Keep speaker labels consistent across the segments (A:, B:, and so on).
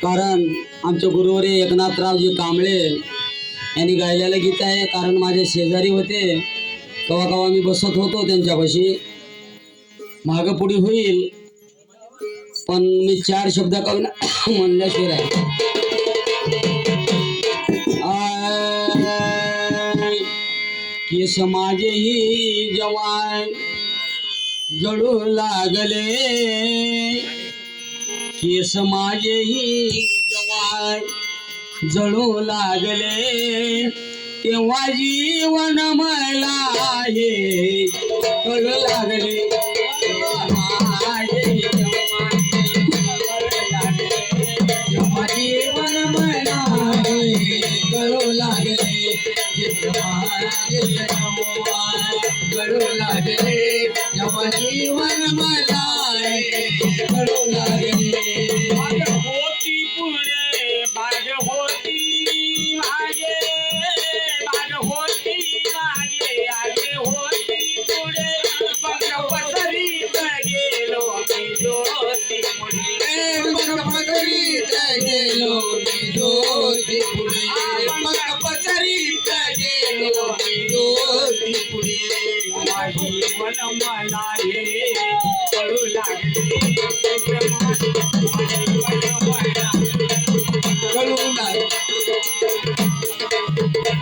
A: कारण आमचे गुरुवरे एकनाथरावजी कांबळे यांनी गायलेलं गीत आहे. कारण माझे शेजारी होते, कवा कवा मी बसत होतो त्यांच्यापाशी. मागं पुढे होईल पण मी 4 शब्द कवी म्हणल्याशिवाय केस माझेही जवान जळू लागले, केस माझेही जवान जळू लागले, तेव्हा जीवन मला हे कळू लागले. माझेही जवान जळू लागले, तेव्हा जीवन मला हे कळू लागले. कळू लागले, तेव्हा जीवन मला कळू लागले.
B: होती पुढे बाग होती मागे, बाग होती मागे, आगे होती पुढे, मग पसरीत गेलो मी ज्योती पुढे,
A: मग पसरीत गेलो मी ज्योती पुढे, मग पसरीत गेलो मी ज्योती पुढे.
B: माझी मन मला हे कळू लागले.
A: कळू लागले,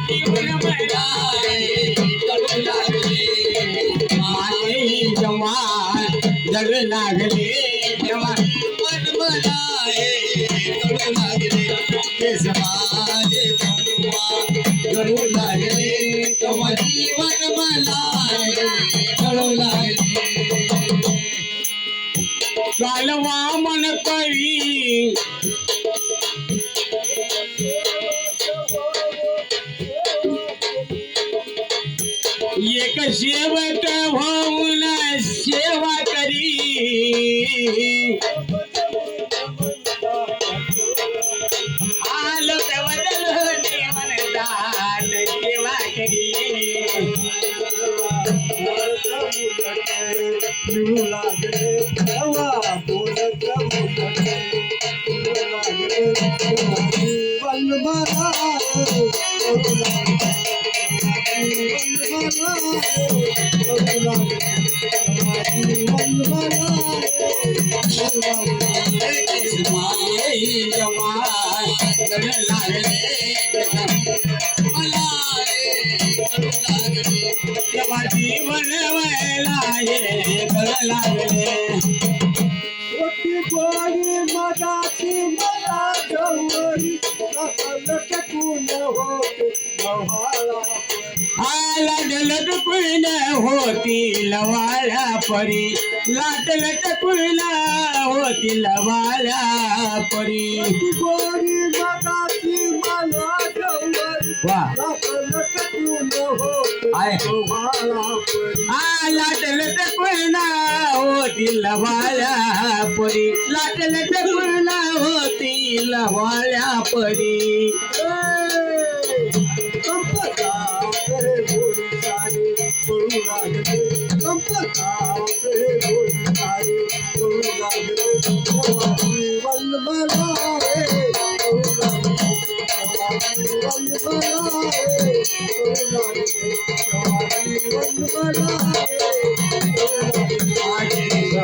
A: जीवन मला कळू लागले. माझेही जवान जळू लागले, तेव्हा मन मला कळू लागले. केस माझे जवान जळू लागले, तेव्हा जीवन मला कळू लागले.
B: कालवा मन करी एक सेवक होऊन सेवा करी, आलो बदल ते म्हणतात सेवा करी.
A: माझेही जवान जळू लागले, मला कळू लागले.
B: तेव्हा जीवन व्हायला हे कळू लागले.
C: होती गोडी मगाची मला गवरी, लटकून होते गव्हाला.
B: लाटल टकुल होती लवाळ्या परी, लाटल टकुल होती लवाळ्या परी.
C: होती गोडी मगाची मला गवरी,
A: वा
C: लटकून होते
A: आहे.
C: गव्हाला परी.
B: लाटल टकुल होती लवाळ्या परी, लाटल टकुल होती लवाळ्या परी.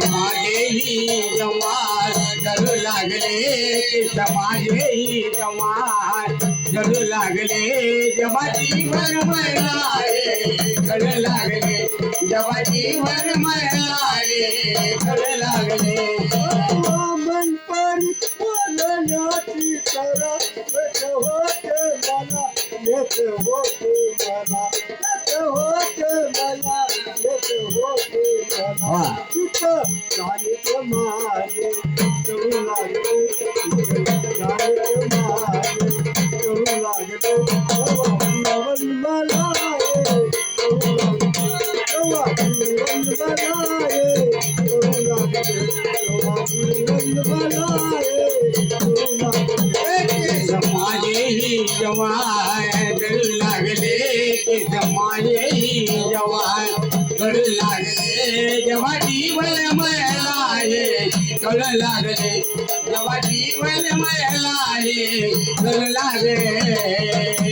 B: माझेही जवान जळू लागले, माझेही जवान जळू लागले. जेव्हा जीवन मला कळू लागले, जेव्हा जीवन मला कळू लागले.
C: मन परी बोलण्याची करा, होते मला येत होते मला, येत होते मला, येत होते मला. तिथं गाणित माझे करू लागले, गाणित माझे करू लागले. जीवन मला करू लागले, जीवन मला करू लागले, जीवन मला करू लागले.
B: माझेही जवान जळू लागले, माझेही जवान कळू लागले. जेव्हा जीवन मला कळू लागले जेव्हा जीवन मला हे करू लागे